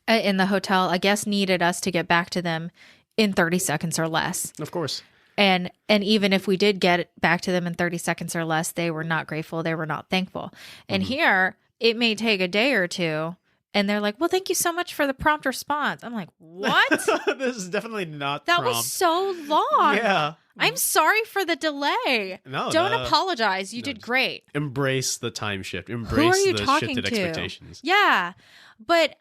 in the hotel, a guest needed us to get back to them in 30 seconds or less.
Of course.
And even if we did get back to them in 30 seconds or less, they were not grateful. They were not thankful. And here, it may take a day or two. And they're like, well, thank you so much for the prompt response. I'm like, what?
This is definitely not
That
prompt.
was so long.
Yeah.
I'm sorry for the delay.
No,
Don't apologize. You did great.
Embrace the time shift.
Who are
Embrace
you
the
talking
shifted
to?
expectations.
Yeah. But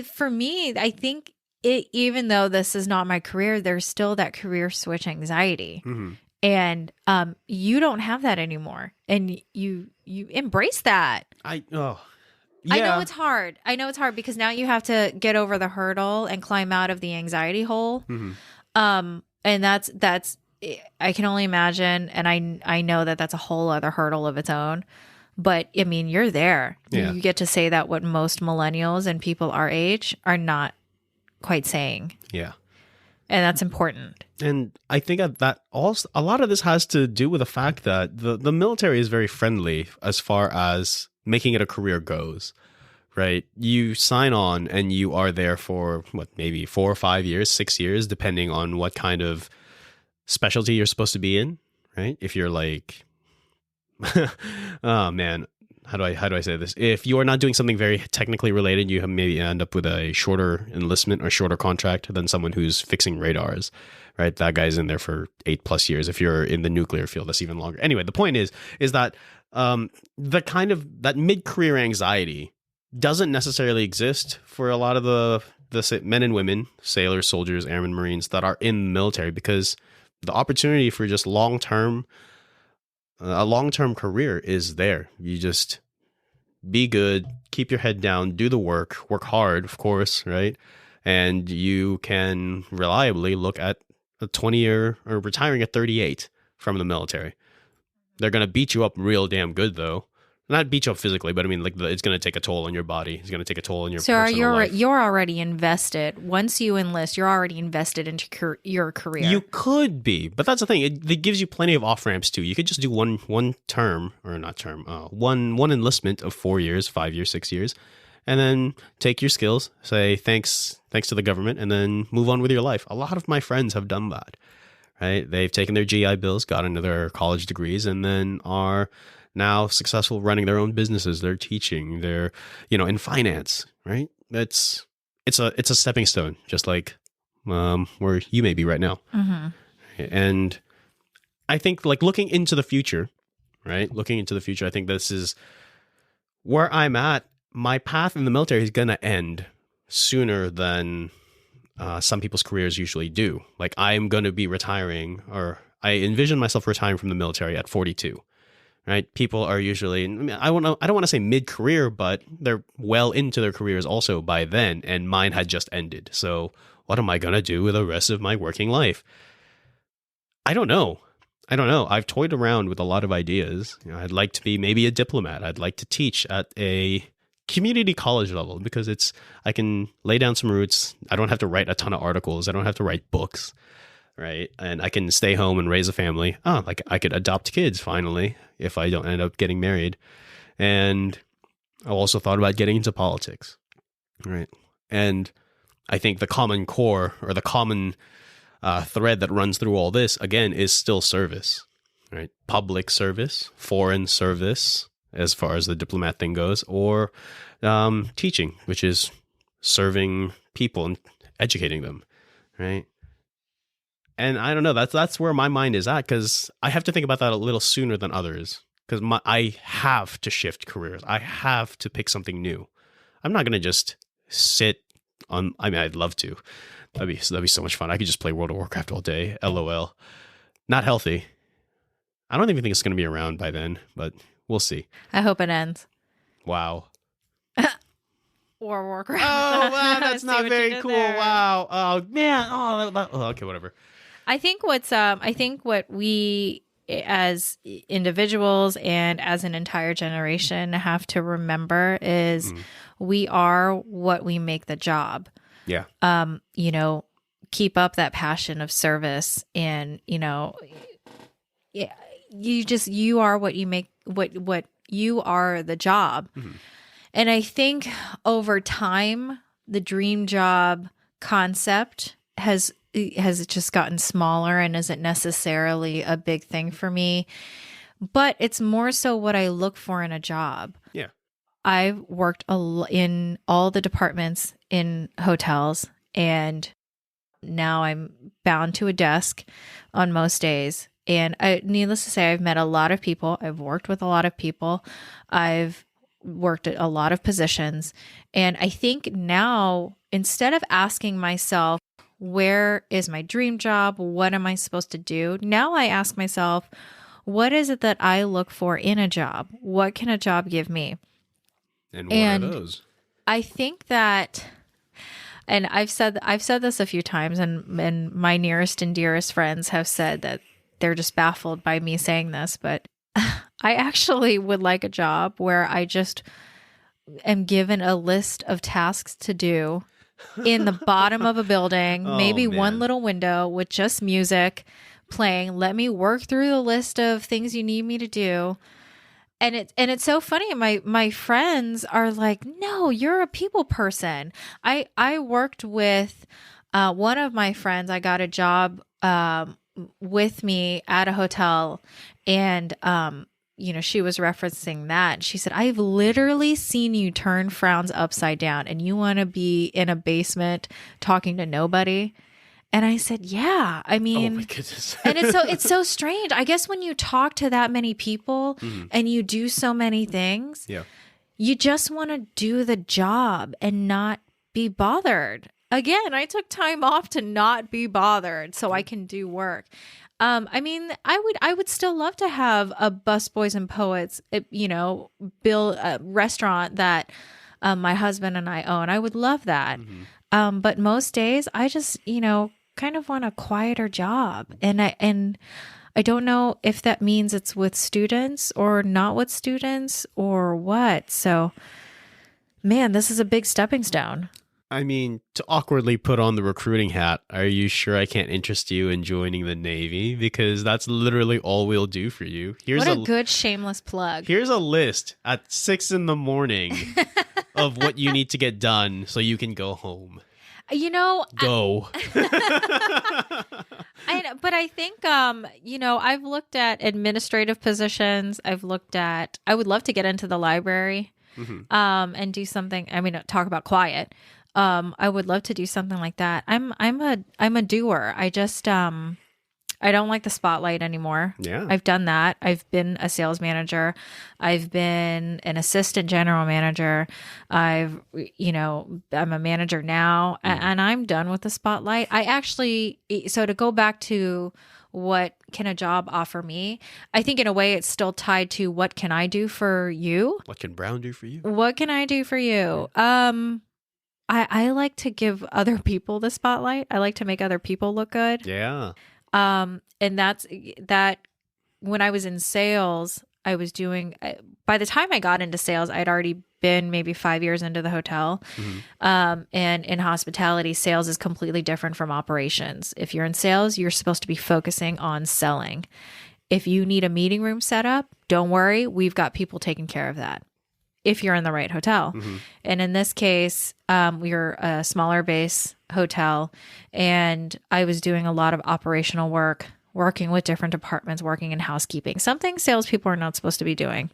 for me, I think even though this is not my career, there's still that career switch anxiety. And you don't have that anymore. And you embrace that.
Yeah.
I know it's hard. Because now you have to get over the hurdle and climb out of the anxiety hole. And that's I can only imagine, and I know that that's a whole other hurdle of its own. But I mean, you're there.
Yeah.
You get to say that what most millennials and people our age are not quite saying.
Yeah.
And that's important.
And I think that also a lot of this has to do with the fact that the military is very friendly as far as making it a career goes, right? You sign on and you are there for maybe 4 or 5 years, 6 years, depending on what kind of specialty you're supposed to be in, right? If you're like, oh man, how do I say this? If you are not doing something very technically related, you maybe end up with a shorter enlistment or shorter contract than someone who's fixing radars, right? That guy's in there for 8+ years. If you're in the nuclear field, that's even longer. Anyway, the point is that the kind of that mid-career anxiety doesn't necessarily exist for a lot of the men and women, sailors, soldiers, airmen, Marines that are in the military, because the opportunity for just a long-term career is there. You just be good, keep your head down, do the work hard, of course, right? And you can reliably look at a 20-year or retiring at 38 from the military. They're going to beat you up real damn good, though. Not beat you up physically, but I mean, like it's going to take a toll on your body. It's going to take a toll on your personal life.
You're already invested. Once you enlist, you're already invested into your career.
You could be, but that's the thing. It gives you plenty of off ramps too. You could just do one term, or not term, one enlistment of 4 years, 5 years, 6 years, and then take your skills, say thanks to the government, and then move on with your life. A lot of my friends have done that, right? They've taken their GI Bills, got into their college degrees, and then are now successful running their own businesses. They're teaching, they're, in finance, right? It's a stepping stone, just like where you may be right now. And I think like looking into the future, right? Looking into the future, I think this is where I'm at. My path in the military is going to end sooner than some people's careers usually do. Like I'm going to be retiring, or I envision myself retiring from the military at 42. Right? People are usually, I mean, I don't want to say mid-career, but they're well into their careers also by then, and mine had just ended. So what am I going to do with the rest of my working life? I don't know. I've toyed around with a lot of ideas. I'd like to be maybe a diplomat. I'd like to teach at a community college level because I can lay down some roots. I don't have to write a ton of articles. I don't have to write books. Right. And I can stay home and raise a family. Like I could adopt kids finally if I don't end up getting married. And I also thought about getting into politics. Right. And I think the common core or the common thread that runs through all this, again, is still service. Right. Public service, foreign service, as far as the diplomat thing goes, or teaching, which is serving people and educating them. Right. And I don't know, that's where my mind is at, because I have to think about that a little sooner than others, because I have to shift careers. I have to pick something new. I'm not going to just sit on, I mean, I'd love to. That'd be so much fun. I could just play World of Warcraft all day. LOL. Not healthy. I don't even think it's going to be around by then, but we'll see.
I hope it ends.
Wow.
Or Warcraft.
Oh, wow, that's not very cool. There. Wow. Oh, man. Oh, okay, whatever.
I think what we as individuals and as an entire generation have to remember is we are what we make the job.
Yeah.
Keep up that passion of service, and, you are what you make, what you are the job. Mm-hmm. And I think over time, the dream job concept has just gotten smaller and isn't necessarily a big thing for me, but it's more so what I look for in a job.
Yeah.
I've worked in all the departments in hotels, and now I'm bound to a desk on most days. And needless to say, I've met a lot of people. I've worked with a lot of people. I've worked at a lot of positions. And I think now, instead of asking myself, where is my dream job? What am I supposed to do? Now I ask myself, what is it that I look for in a job? What can a job give me?
And what are those?
I think that, and I've said this a few times, and my nearest and dearest friends have said that they're just baffled by me saying this, but I actually would like a job where I just am given a list of tasks to do in the bottom of a building, maybe one little window with just music playing. Let me work through the list of things you need me to do. And it's so funny. My friends are like, no, you're a people person. I worked with one of my friends. I got a job with me at a hotel, and she was referencing that. She said, I've literally seen you turn frowns upside down, and you want to be in a basement talking to nobody. And I said, yeah, I mean,
oh my goodness.
And it's so strange. I guess when you talk to that many people and you do so many things,
yeah,
you just want to do the job and not be bothered. Again, I took time off to not be bothered so I can do work. I mean, I would still love to have a Busboys and Poets, build a restaurant that my husband and I own. I would love that. Mm-hmm. But most days I just, kind of want a quieter job. And I don't know if that means it's with students or not with students or what. So, man, this is a big stepping stone.
I mean, to awkwardly put on the recruiting hat, are you sure I can't interest you in joining the Navy? Because that's literally all we'll do for you.
What a good shameless plug.
Here's a list at 6 a.m. of what you need to get done so you can go home. Go.
But I think, I've looked at administrative positions. I would love to get into the library and do something. I mean, talk about quiet. I would love to do something like that. I'm a doer. I just, I don't like the spotlight anymore.
Yeah.
I've done that. I've been a sales manager. I've been an assistant general manager. I'm a manager now, and I'm done with the spotlight. So to go back to what can a job offer me, I think in a way it's still tied to what can I do for you?
What can Brown do for you?
What can I do for you? I like to give other people the spotlight. I like to make other people look good.
Yeah.
And that's that when I was in sales, I was doing, by the time I got into sales, I'd already been maybe 5 years into the hotel. And in hospitality, sales is completely different from operations. If you're in sales, you're supposed to be focusing on selling. If you need a meeting room set up, don't worry. We've got people taking care of that if you're in the right hotel. And in this case, we were a smaller base hotel, and I was doing a lot of operational work, working with different departments, working in housekeeping, something salespeople are not supposed to be doing.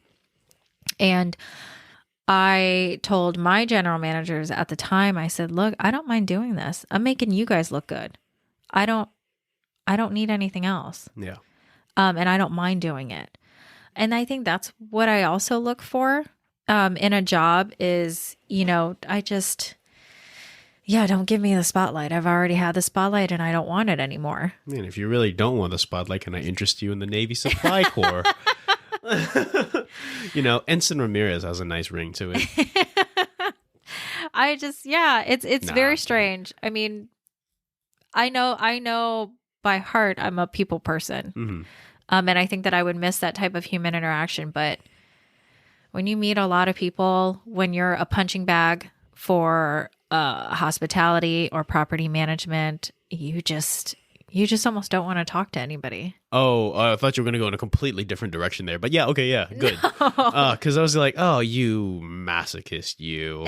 And I told my general managers at the time, I said, look, I don't mind doing this. I'm making you guys look good. I don't need anything else.
Yeah.
And I don't mind doing it. And I think that's what I also look for in a job is, don't give me the spotlight. I've already had the spotlight and I don't want it anymore.
Man, if you really don't want the spotlight, can I interest you in the Navy Supply Corps? Ensign Ramirez has a nice ring to it.
It's very strange. I mean, I know by heart I'm a people person. And I think that I would miss that type of human interaction. But when you meet a lot of people, when you're a punching bag for hospitality or property management, you just almost don't want to talk to anybody.
Oh, I thought you were going to go in a completely different direction there. But yeah, okay, yeah, good. Because I was like, oh, you masochist, you.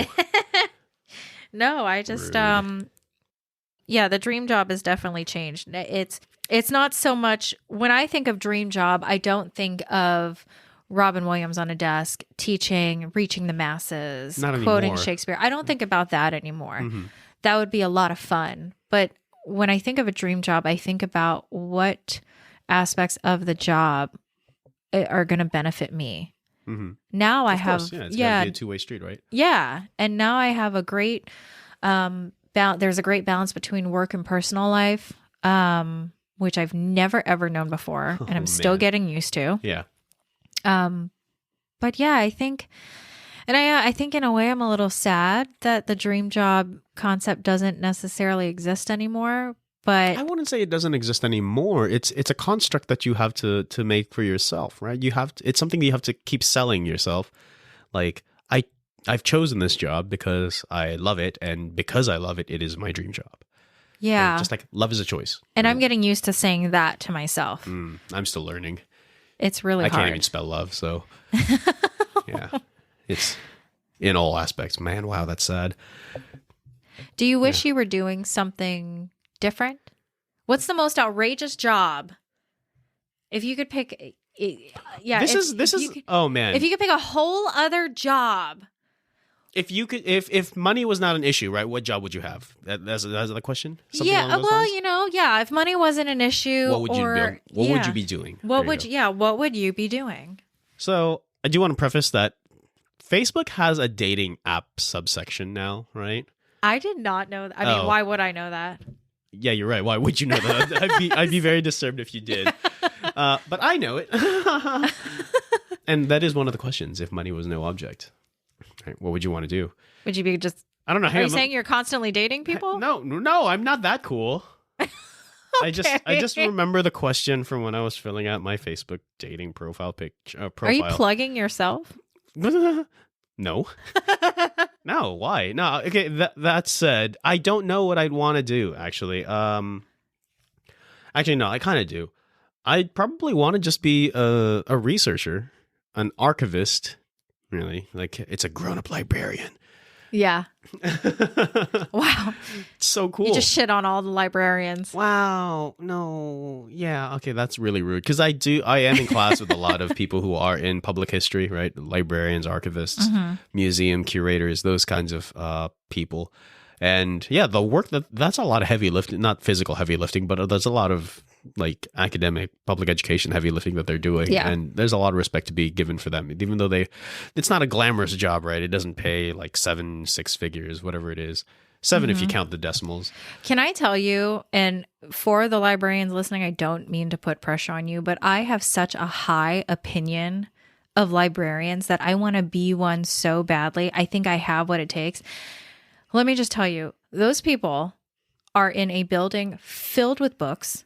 No, I just,
Rude.
the dream job has definitely changed. It's not so much, when I think of dream job, I don't think of Robin Williams on a desk teaching, reaching the masses,
Not
quoting
anymore.
Shakespeare. I don't think about that anymore. That would be a lot of fun. But when I think of a dream job, I think about what aspects of the job are going to benefit me. Now I have,
Of course, it's got to be a two-way street, right?
Yeah. And now I have a great, there's a great balance between work and personal life, which I've never, ever known before. And I'm still getting used to.
Yeah.
But yeah, I think in a way I'm a little sad that the dream job concept doesn't necessarily exist anymore. But
I wouldn't say it doesn't exist anymore. It's a construct that you have to make for yourself, right? It's something that you have to keep selling yourself. Like I've chosen this job because I love it, and because I love it, it is my dream job.
yeah,
Right? Just like love is a choice.
and I'm getting used to saying that to myself.
I'm still learning.
It's really
I
hard.
can't even spell love, so yeah, it's in all aspects. Man, wow, that's sad.
Do you wish you were doing something different? What's the most outrageous job? If you could pick,
Oh man,
if you could pick a whole other job.
if money was not an issue, right? What job would you have? That's the question. Something
Yeah,
along those lines?
if money wasn't an issue,
What would you
or
be? What would you be doing?
What
There you
would
go.
what would you be doing?
So I do want to preface that Facebook has a dating app subsection now, right?
I did not know that. I mean,
Oh.
why would I know that?
Yeah, you're right. Why would you know that? I'd be very disturbed if you did. But I know it. And that is one of the questions. If money was no object, right, what would you want to do?
Would you be just?
I don't know.
Are you saying you're constantly dating people?
No, I'm not that cool. I just remember the question from when I was filling out my Facebook dating profile picture.
Are you plugging yourself?
No. No, why? No, okay, that said, I don't know what I'd want to do, actually. Actually, no, I kind of do. I'd probably want to just be a researcher, an archivist, really. Like, it's a grown-up librarian.
Yeah. Wow.
It's so cool.
You just shit on all the librarians.
Wow. No. Yeah. Okay. That's really rude. Because I am in class with a lot of people who are in public history, right? Librarians, archivists, museum curators, those kinds of people. And yeah, the work that's a lot of heavy lifting, not physical heavy lifting, but there's a lot of like academic public education heavy lifting that they're doing.
Yeah.
And there's a lot of respect to be given for them, even though it's not a glamorous job, right? It doesn't pay like 6 figures, whatever it is. 7 if you count the decimals.
Can I tell you, and for the librarians listening, I don't mean to put pressure on you, but I have such a high opinion of librarians that I want to be one so badly. I think I have what it takes. Let me just tell you, those people are in a building filled with books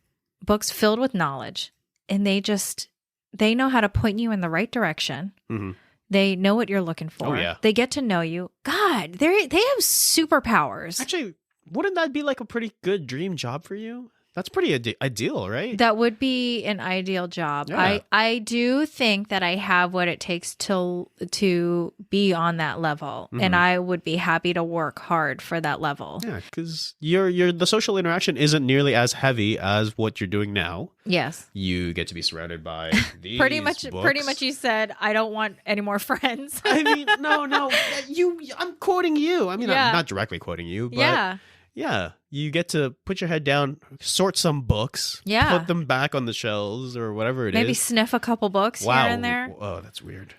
filled with knowledge, and they know how to point you in the right direction. Mm-hmm. They know what you're looking for.
Oh, yeah.
They get to know you. God, they have superpowers.
Actually, wouldn't that be like a pretty good dream job for you? That's pretty ideal, right?
That would be an ideal job.
Yeah.
I do think that I have what it takes to be on that level, and I would be happy to work hard for that level.
Yeah, because the social interaction isn't nearly as heavy as what you're doing now.
Yes,
you get to be surrounded by these
pretty much.
books.
Pretty much, you said I don't want any more friends.
I mean, no, I'm quoting you. I mean,
Yeah.
I'm not directly quoting you, but
Yeah.
Yeah, you get to put your head down, sort some books,
Yeah.
put them back on the shelves or whatever it is.
Maybe sniff a couple books here and there.
Oh, that's weird.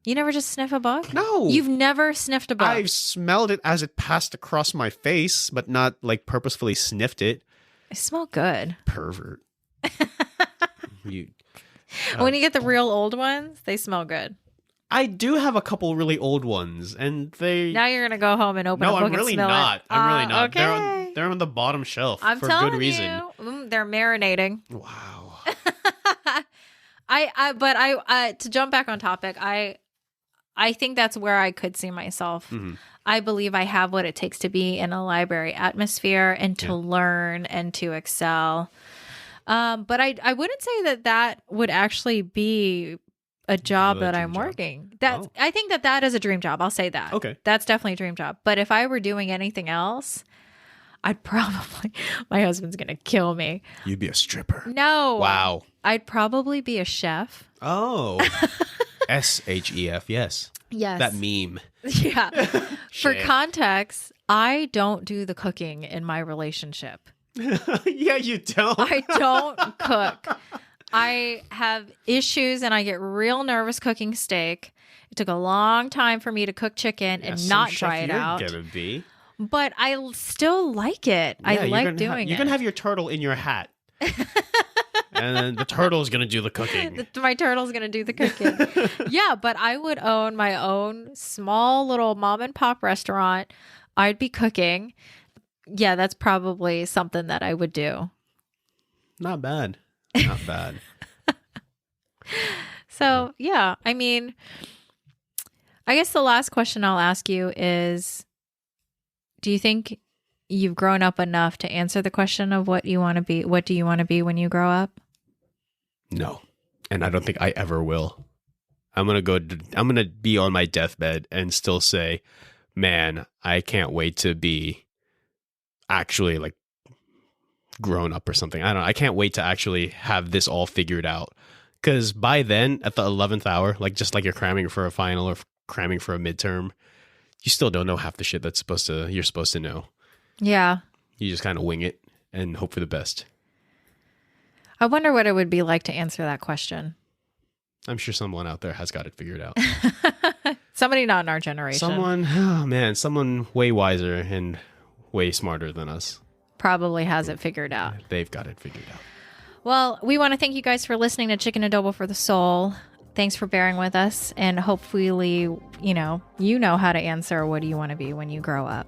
You never just sniff a book?
No.
You've never sniffed a book?
I've smelled it as it passed across my face, but not like purposefully sniffed it.
They smell good.
Pervert.
When you get the real old ones, they smell good.
I do have a couple really old ones, and they...
Now you're going to go home and open a book
I'm really
and smell
not.
it.
I'm really not.
Okay.
They're on the bottom shelf
I'm
for
telling
good reason.
you, they're marinating.
Wow.
I to jump back on topic, I think that's where I could see myself.
Mm-hmm.
I believe I have what it takes to be in a library atmosphere and to learn and to excel. But I wouldn't say that would actually be a job that I'm working. I think that is a dream job. I'll say that.
Okay.
That's definitely a dream job. But if I were doing anything else, I'd probably, my husband's going to kill me.
You'd be a stripper.
No.
Wow.
I'd probably be a chef.
Oh. SHEF, yes.
Yes.
That meme.
Yeah. For
Shit.
context, I don't do the cooking in my relationship.
Yeah, you don't.
I don't cook. I have issues and I get real nervous cooking steak. It took a long time for me to cook chicken and not dry it out.
You're gonna be.
But I still like it.
Yeah,
I like doing it.
You're gonna have your turtle in your hat. And then the turtle's gonna do the cooking.
My turtle's gonna do the cooking. Yeah, but I would own my own small little mom and pop restaurant. I'd be cooking. Yeah, that's probably something that I would do.
Not bad. Not bad.
So, yeah, I mean, I guess the last question I'll ask you is, do you think you've grown up enough to answer the question of what you want to be? What do you want to be when you grow up?
No. And I don't think I ever will. I'm going to be on my deathbed and still say, man, I can't wait to be actually like grown up or something. I can't wait to actually have this all figured out. Because by then, at the 11th hour, like just like you're cramming for a final or cramming for a midterm, you still don't know half the shit you're supposed to know.
Yeah.
You just kind of wing it and hope for the best.
I wonder what it would be like to answer that question.
I'm sure someone out there has got it figured out.
Somebody not in our generation.
Someone way wiser and way smarter than us.
Probably has it figured out.
They've got it figured out.
Well, we want to thank you guys for listening to Chicken Adobo for the Soul. Thanks for bearing with us. And hopefully, you know how to answer what do you want to be when you grow up.